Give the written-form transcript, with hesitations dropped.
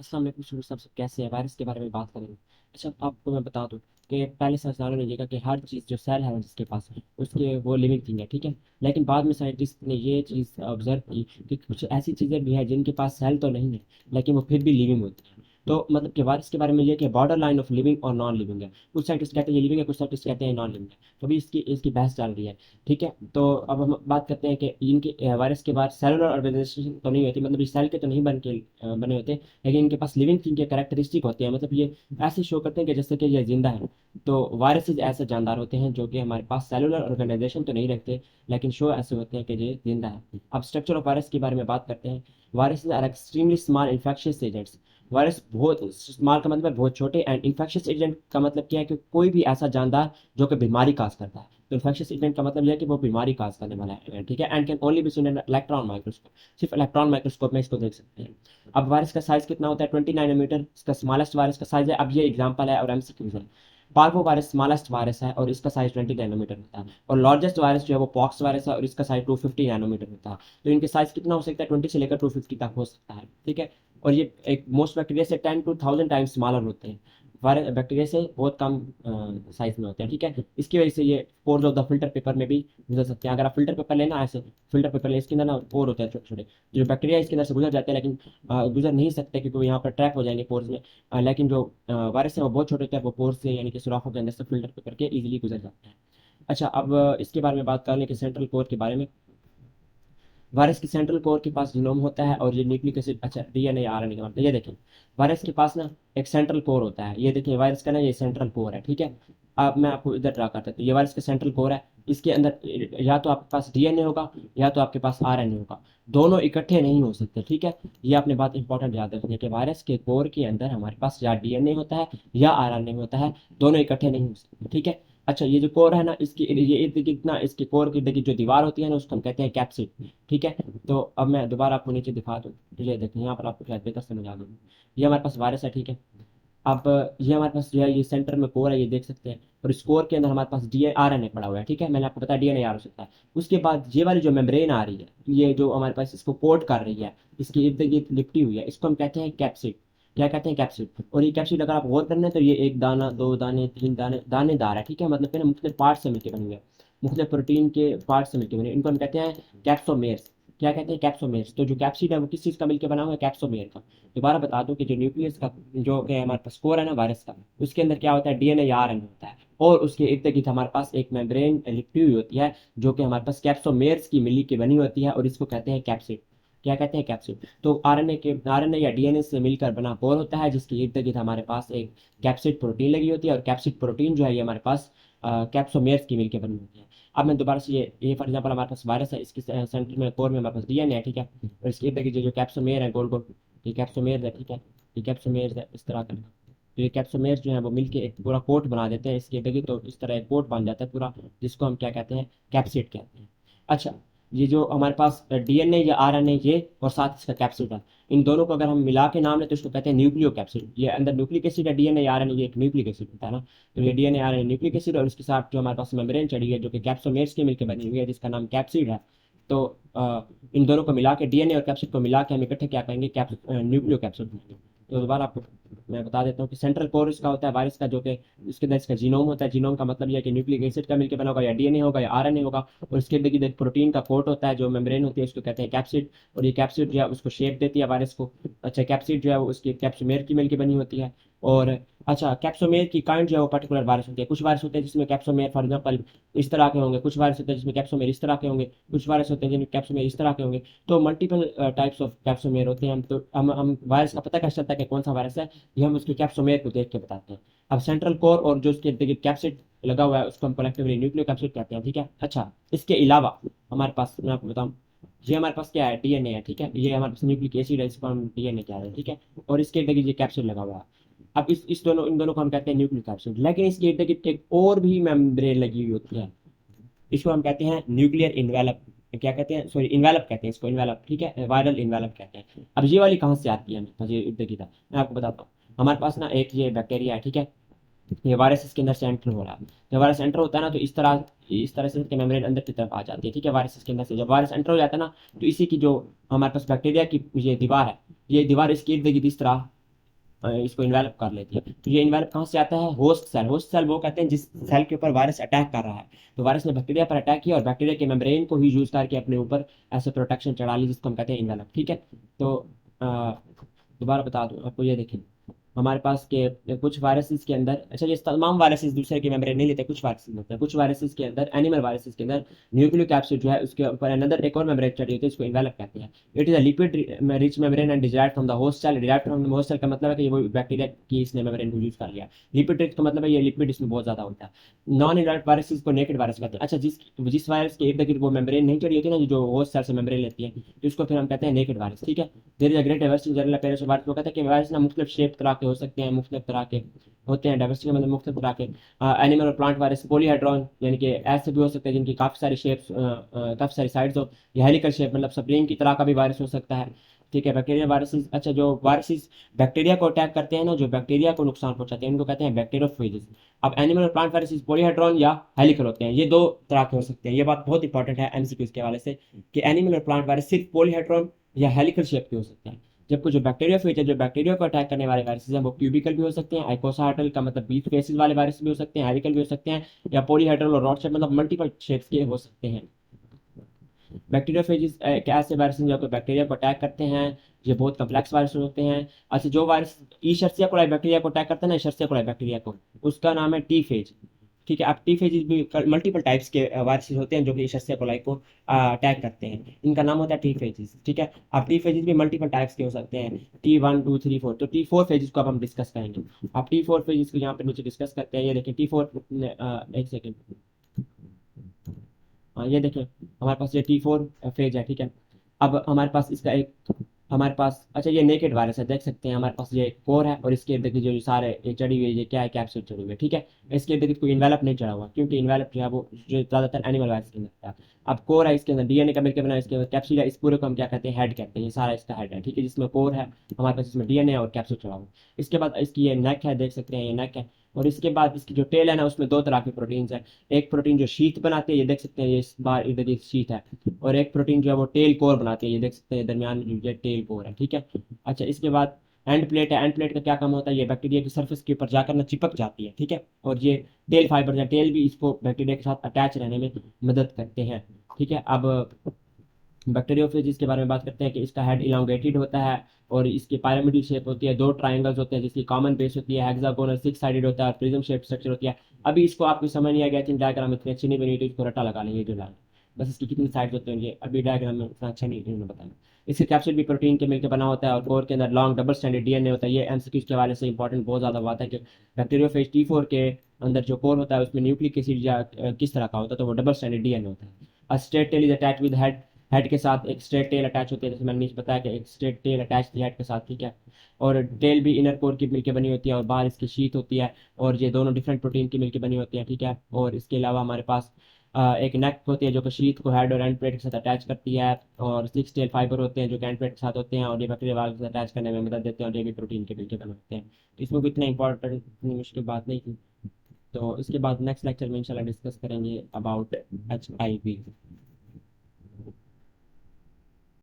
अस्सलाम वालेकुम शुरू सबसे कैसे है वायरस के बारे में बात करेंगे। अच्छा आपको मैं बता दूं कि पहले साइंसदानों ने देखा कि हर चीज़ जो सेल है जिसके पास उसके वो लिविंग थिंग है, ठीक है। लेकिन बाद में साइंटिस्ट ने ये चीज़ ऑब्जर्व की कि कुछ ऐसी चीज़ें भी हैं जिनके पास सेल तो नहीं है लेकिन वो फिर भी लिविंग होती हैं। तो मतलब कि वायरस के बारे में ये कि बॉर्डर लाइन ऑफ लिविंग और नॉन लिविंग है। कुछ साइंटिस्ट कहते हैं ये लिविंग है, कुछ साइंटिस्ट कहते हैं नॉन लिविंग है। तो अभी इसकी इसकी बहस चल रही है, ठीक है। तो अब हम बात करते हैं कि इनके वायरस के बाद सेलुलर ऑर्गेनाइजेशन तो नहीं होती, मतलब ये सेल के तो नहीं बने होते, लेकिन इनके पास लिविंग थिंग के कैरेक्टरिस्टिक होते हैं। मतलब ये ऐसे शो करते हैं कि जैसे कि ये जिंदा है। तो वायरसेस ऐसे जानदार होते हैं जो कि हमारे पास सेलुलर ऑर्गेनाइजेशन तो नहीं रखते, लेकिन शो ऐसे होते हैं कि ये जिंदा है। अब स्ट्रक्चर ऑफ वायरस के बारे में बात करते हैं। Viruses are extremely small infectious agents. Virus बहुत स्मॉल का मतलब है बहुत छोटे, एंड इन्फेक्शियस एजेंट का मतलब क्या है कि कोई भी ऐसा जानदार जो कि बीमारी काज करता है। तो इन्फेक्शियस एजेंट का मतलब यह है कि वो बीमारी काज करने वाला है, ठीक है। And can only be seen in electron microscope. सिर्फ इलेक्ट्रॉन माइक्रोस्कोप में इसको देख सकते हैं। अब वायरस का साइज कितना होता है? 29 नैनोमीटर इसका स्मॉलेस्ट वायरस का साइज है। अब ये एग्जांपल है और एमसीक्यूज है। पार्वो वायरस स्मॉलेस्ट वायरस है और इसका साइज 20 नैनोमीटर होता है। और लार्जेस्ट वायरस जो है वो पॉक्स वायरस है और इसका साइज 250 नैनोमीटर होता है। तो इनके साइज कितना हो सकता है? 20 से लेकर 250 तक हो सकता है, ठीक है। और ये एक मोस्ट बैक्टीरिया से 10 to 1000 टाइम्स स्मॉलर होते हैं। वायरस बैक्टीरिया से बहुत कम साइज में होते हैं, ठीक है। इसकी वजह से ये pores of the filter paper में भी गुजर सकते हैं। अगर आप फिल्टर पेपर लेना ऐसे फिल्टर पेपर ले, इसके अंदर ना पोर होते हैं छोटे छोटे, जो बैक्टीरिया इसके अंदर से गुजर जाते हैं, लेकिन गुजर नहीं सकते क्योंकि वो यहाँ पर ट्रैप हो जाएंगे पोर्स में। लेकिन जो वायरस है वो बहुत छोटे होते हैं, वो पोर्स से यानी कि सुराखों के अंदर से फिल्टर पेपर के इजीली गुजर जाते हैं। अच्छा, अब इसके बारे में बात कर लें कि सेंट्रल कोर के बारे में। वायरस के सेंट्रल कोर के पास जीनोम होता है और ये न्यूक्लिक एसिड, अच्छा डीएनए आरएनए का मतलब ये देखें। वायरस के पास ना एक सेंट्रल कोर होता है, ये देखिए वायरस का ना ये सेंट्रल कोर है, ठीक है। अब मैं आपको इधर ड्रा करता हूँ, ये वायरस का सेंट्रल कोर है। इसके अंदर या तो आपके पास डीएनए होगा या तो आपके पास आरएनए होगा। दोनों इकट्ठे नहीं हो सकते, ठीक है। ये आपने बात इंपॉर्टेंट याद रखनी है कि वायरस के कोर के अंदर हमारे पास या डीएनए होता है या आरएनए होता है। दोनों इकट्ठे नहीं हो सकते, ठीक है। अच्छा, ये जो कोर है ना, इसकी ये इर्द गिर्द ना इसके कोर की इर्द गिर्द जो दीवार होती है ना उसको हम कहते हैं कैप्सिड, ठीक है। तो अब मैं दोबारा आपको नीचे दिखा दूँ। ये देखें यहाँ पर आपको शायद बेहतर समझ आ गई। ये हमारे पास वायरस है, ठीक है। अब ये हमारे पास जो है ये सेंटर में कोर है, ये देख सकते हैं। और इस कोर के अंदर हमारे पास डी आर एन ए पड़ा हुआ है, ठीक है। मैंने आपको बताया डीएनए आर हो सकता है। उसके बाद ये वाली जो मेम्ब्रेन आ रही है, ये जो हमारे पास इसको कोट कर रही है, इसकी इर्द गिर्द लिपटी हुई है, इसको हम कहते हैं कैप्सिड। क्या कहते हैं? कैप्सिड। और ये कैप्सिड अगर आप गौर करना है तो ये एक दाना, दो दाने, तीन दाने, दानेदार है, ठीक है। मतलब कि ना मुख्तलिफ पार्ट से मिलकर बनी हुई है, मुख्तलिफ प्रोटीन के पार्ट से मिलकर बनी है। इनको हम कहते हैं कैप्सोमेर्स। क्या कहते हैं? कैप्सोमेर्स। तो जो कैप्सिड है वो किस चीज़ का मिलकर बना हुआ है? कैप्सोमेर का। दोबारा बता दूं कि जो न्यूक्लियस का जो कि हमारे पास कोर है ना वायरस का, उसके अंदर क्या होता है? डीएनए या आरएनए होता है। और उसके इर्द गिर्द हमारे पास एक मेम्ब्रेन लिपटी हुई होती है जो कि हमारे पास कैप्सोमेर्स की मिली की बनी होती है और इसको कहते हैं कैप्सिड। क्या कहते हैं? कैप्सिड। तो आरएनए या डीएनए से मिलकर बना कोर होता है जिसके इर्द गिर्द हमारे पास एक कैप्सिड प्रोटीन लगी होती है, और कैप्सिड प्रोटीन जो है ये हमारे पास कैप्सोमेर्स की मिलकर बनी होती है। अब मैं दोबारा से ये फॉर एग्जाम्पल हमारे पास वायरस है, इसके सेंटर में कोर में हमारे पास डीएनए है, ठीक है। और इसके इर्द गिर्द जो कैप्सोमेर है गोल गोल, ये कैप्सोमेर है, ठीक है। ये कैप्सोमेर है इस तरह का। तो ये कैप्सोमेर जो है वो मिलके एक पूरा कोट बना देते हैं इसके इर्द गिर्द, तो इस तरह एक कोट बन जाता है पूरा, जिसको हम क्या कहते हैं? कैप्सिड कहते हैं। अच्छा, ये जो हमारे पास डीएनए या आरएनए ये और साथ इसका कैप्सिड है, इन दोनों को अगर हम मिला के नाम लें तो इसको कहते हैं न्यूक्लियो कैप्सिड। ये अंदर न्यूक्लिक एसिड है, डीएनए या आरएनए ये एक न्यूक्लिक एसिड होता है ना। तो ये डीएनए आरएनए न्यूक्लिक एसिड, और इसके साथ जो हमारे पास मेम्ब्रेन चढ़ी है जो कि कैप्सोमेर्स की मिलकर बनी हुई है जिसका नाम कैप्सिड है। तो इन दोनों को मिला के डीएनए और कैप्सिड को मिला के हम इकट्ठे क्या कहेंगे? Nucleo capsid. तो दोबारा आपको मैं बता देता हूँ कि सेंट्रल कोर इसका होता है वायरस का, जो कि इसके अंदर इसका जीनोम होता है। जीनोम का मतलब यह है कि न्यूक्लिक एसिड का मिलकर बना होगा, या डीएनए होगा या आरएनए होगा। और इसके इर्द गिर्द एक प्रोटीन का कोट होता है जो मेम्ब्रेन होती है, उसको कहते हैं कैप्सिड। और ये कैप्सिड जो है उसको शेप देती है वायरस को। अच्छा, कैप्सिड जो है वो उसकी कैप्सोमेर की मिलकर बनी होती है। और अच्छा, कैप्सोमेर की काइंड जो है वो पर्टिकुलर वायरस होती है। कुछ वायरस होते हैं जिसमें कैप्सोमेर फॉर एग्जाम्पल इस तरह के होंगे, कुछ वायरस होते हैं जिसमें कैप्सोमेर इस तरह के होंगे, कुछ वायरस होते हैं जिनमें कैप्सोमेर इस तरह के होंगे। तो मल्टीपल टाइप्स ऑफ कैप्सोमेर होते हैं। हम तो हम वायरस का पता कैसे चलता है कि कौन सा वायरस है? ये हम उसके कैप्सोमेर को देख के बताते हैं। अब सेंट्रल कोर और जो उसके इर्द गिर्द कैप्सिड लगा हुआ है उसको हम कलेक्टिवली न्यूक्लियो कैप्सिड कहते हैं, ठीक है। अच्छा, इसके अलावा हमारे पास मैं आपको बताऊं, ये हमारे पास क्या है? डीएनए है, ठीक है। ये हमारे पास न्यूक्लिक एसिड है, इसको हम डीएनए कह रहे हैं, ठीक है। और इसके इर्द गिर्द ये कैप्सिड लगा हुआ है। अब इस दोनों इन दोनों को हम कहते हैं न्यूक्लिक कैप्सिड, लेकिन इसके इर्द गिर्द एक और भी मेम्ब्रेन लगी हुई होती है, इसको हम कहते हैं न्यूक्लियर इन्वेलप। क्या कहते हैं? सॉरी, इन्वेलप कहते हैं इसको, इन्वेलप, ठीक है। वायरल इन्वेलप कहते हैं। अब ये वाली कहाँ से आती है? हमें पास ये इर्द गिर्द मैं आपको बताता हूँ। हमारे पास ना एक ये बैक्टीरिया है, ठीक है। ये वायरस इसके अंदर से एंटर हो रहा है। जब वायरस एंटर होता है ना तो इस तरह से इसके मेम्ब्रेन अंदर की तरफ आ जाती है, ठीक है। वायरस इसके अंदर से जब वायरस एंटर हो जाता है ना, तो इसी की जो हमारे पास बैक्टीरिया की ये दीवार है, ये दीवार इसके इर्द गिर्द इस तरह इसको इन्वेलप कर लेती है। तो ये इन्वेलप कहाँ से आता है? Host cell. होस्ट सेल वो कहते हैं जिस सेल के ऊपर वायरस अटैक कर रहा है। तो वायरस ने बैक्टीरिया पर अटैक किया और बैक्टीरिया के मेम्ब्रेन को ही यूज करके अपने ऊपर ऐसे प्रोटेक्शन चढ़ा ली, जिसको हम कहते हैं इन्वेलप। ठीक है। तो अ, दोबारा बता दूं आपको, ये देखें हमारे पास के कुछ वायरसेस के अंदर, अच्छा ये तमाम वायरसेस दूसरे के मेम्ब्रेन नहीं लेते, कुछ वायरसेस होते हैं। कुछ वायरसेस के अंदर, एनिमल वायरसेस के अंदर न्यूक्लियो कैप्सिड जो है उसके ऊपर अनदर एक और मेम्ब्रेन चढ़ी होती है, इसको इन्वेलप कहते हैं। It is a lipid rich membrane and derived from the host cell. Derived from the host cell का मतलब है कि ये वो बैक्टीरिया की इसने मेम्ब्रेन को यूज कर लिया। लिपिड रिच का मतलब है ये लिपिड इसमें बहुत ज्यादा होता है। नॉन इन्वेलप वायरसेस को नेकेड वायरस कहते हैं। अच्छा, जिस जिस वायरस के इर्द गिर्द वो मेम्ब्रेन नहीं चढ़ी होती है ना, जो होस्ट सेल से मेम्ब्रेन लेती है, तो उसको फिर हम कहते हैं नेकेड वायरस। ठीक है। There is a great diversity in general appearance of virus. वो कहते हैं कि वायरस ना मुख्तलिफ शेप तरह के हो सकते हैं, मुख्तलिफ तरह के होते हैं। डाइवर्सिटी का मतलब मुख्तलिफ तरह के। एनिमल और प्लांट वायरस पॉलीहेड्रॉन, यानी कि ऐसे भी हो सकते हैं जिनकी काफ़ी सारी शेप्स, काफ़ी सारी साइड्स हो। या हेलिकल शेप, मतलब स्प्रिंग की तरह का भी वायरस हो सकता है। ठीक है। बैक्टीरिया वायरसेस, अच्छा जो वायरसेस बैक्टीरिया को अटैक करते हैं ना, जो बैक्टीरिया को नुकसान पहुंचाते हैं, उनको कहते हैं बैक्टीरियोफेजेस। अब एनिमल और प्लांट वायरसेस पॉलीहेड्रॉन या हेलिकल होते हैं। ये दो तरह के हो सकते हैं। ये बात बहुत इंपॉर्टेंट है एमसीक्यूज के हवाले से, कि एनिमल और प्लांट वायरस सिर्फ पॉलीहेड्रॉन या हेलिकल शेप के हो सकते हैं। जबकि जो बैक्टीरियोफेज है, जो बैक्टीरिया को अटैक करने वाले वायरसेस हैं, वो क्यूबिकल भी हो सकते हैं, आइकोसाइटल का मतलब 20 फेसेस वाले वायरस भी हो सकते हैं, हेलिकल भी हो सकते हैं, या पॉलीहेड्रल और रॉड शेप मतलब मल्टीपल शेप्स के हो सकते हैं। बैक्टीरियोफेजिस एक ऐसे वायरस हैं जो बैक्टीरिया को अटैक करते हैं। ये बहुत कम्प्लेक्स वायरस होते हैं। अच्छा, जो वायरस ईशर्सिया कोलाई बैक्टीरिया को अटैक करता है ना, ईशर्सिया कोलाई बैक्टीरिया को, उसका नाम है टी फेज। ठीक है। अब टी फेजिस भी मल्टीपल टाइप्स के वायरसेस होते हैं जो कि ईशर्सिया कोलाई को अटैक करते हैं। इनका नाम होता है टी फेजिस। ठीक है। अब टी फेजिस भी मल्टीपल टाइप्स के हो सकते हैं, T1 2 3 4। तो T4 फेजिस को अब हम डिस्कस करेंगे। अब T4 फेजिस को यहाँ पे नीचे डिस्कस करते हैं। ये देखिए T4, एक सेकेंड, हाँ ये देखिए हमारे पास ये T4 फेज है। ठीक है। अब हमारे पास इसका एक, हमारे पास, अच्छा ये नेकेड वायरस है, देख सकते हैं हमारे पास ये कोर है और इसके इर्द गिर्द जो सारे ये चढ़ी हुई है, ये क्या है? कैप्सूल चढ़ी हुई है। ठीक है। इसके इर्द गिर्द कोई इन्वेलप नहीं चढ़ा हुआ, क्योंकि इन्वेलप जो है वो जो ज्यादातर एनिमल वायरस के अंदर होता है। अब कोर है, इसके अंदर डीएनए का मिलकर बना है, इसके अंदर कैप्सूल है। इस पूरे को हम क्या कहते हैं? हेड कहते हैं। ये सारा इसका हेड है। ठीक है। जिसमें कोर है हमारे पास, इसमें डीएनए और कैप्सूल चढ़ा हुआ है। इसके बाद इसकी ये नेक है, देख सकते हैं ये नेक है। और इसके बाद इसकी जो टेल है ना, उसमें दो तरह की प्रोटीन्स है। एक प्रोटीन जो शीथ बनाती है, ये देख सकते हैं, ये इस बार इधर ये शीथ है। और एक प्रोटीन जो है वो टेल कोर बनाती है, ये देख सकते हैं दरमियान में जो ये टेल कोर है। ठीक है। अच्छा, इसके बाद एंड प्लेट है। एंड प्लेट का क्या काम होता है? ये बैक्टीरिया की सरफेस के ऊपर जाकर ना चिपक जाती है। ठीक है। और ये टेल फाइबर या टेल भी इसको बैक्टीरिया के साथ अटैच रहने में मदद करते हैं। ठीक है। अब बैक्टीरियोफेजिस के बारे में बात करते हैं कि इसका हेड इलांगेटेड होता है और इसकी पिरामिडल शेप होती है। दो ट्राइंगल्स होते हैं जिसकी कॉमन बेस होती है। हेक्सागोनल 6 साइडेड होता है और प्रिज्म शेप स्ट्रक्चर होती है। अभी इसको आपको समझ नहीं आ गया, डायग्राम इतनी अच्छी नहीं बनी, तो इसको रट्टा लगा लेंगे जो लाइन, बस इसकी कितनी साइड्स होते हैं ये अभी डायग्राम में इतना अच्छा नहीं इन्होंने बताया। इसके कैप्सूल भी प्रोटीन के मिलकर बना होता है और कोर के अंदर लॉन्ग डबल स्टैंडर्ड डीएनए होता है। ये एमसीक्यूज के हवाले से इंपॉर्टेंट बहुत ज्यादा बात है कि बैक्टीरियोफेज T4 के अंदर जो कोर होता है उसमें न्यूक्लिक एसिड या किस तरह का होता है, तो वो डबल स्टैंडर्ड डीएनए होता है। A straight tail is attach with head. Head के साथ एक स्ट्रेट टेल अटैच होती है, जैसे मैंने नीचे बताया कि एक स्ट्रेट टेल अटैच थी हेड के साथ। ठीक है। और टेल भी इनर कोर की मिलकर बनी होती है और बाहर इसकी शीथ होती है। और ये दोनों डिफरेंट प्रोटीन की मिलकर बनी होती है। ठीक है। और इसके अलावा हमारे पास एक नेक होती है जो कि शीथ को हेड और एंड प्लेट के साथ अटैच करती है। और 6 टेल फाइबर होते हैं जो कि एंड प्लेट के साथ होते हैं और ये बैक्टीरिया वाल के साथ अटैच करने में मदद देते हैं और ये भी प्रोटीन के मिलकर बने होते हैं। तो इसमें कोई इतना इंपॉर्टेंट, इतनी मुश्किल बात नहीं थी। तो इसके बाद नेक्स्ट लेक्चर में इंशाल्लाह डिस्कस करेंगे अबाउट HIV।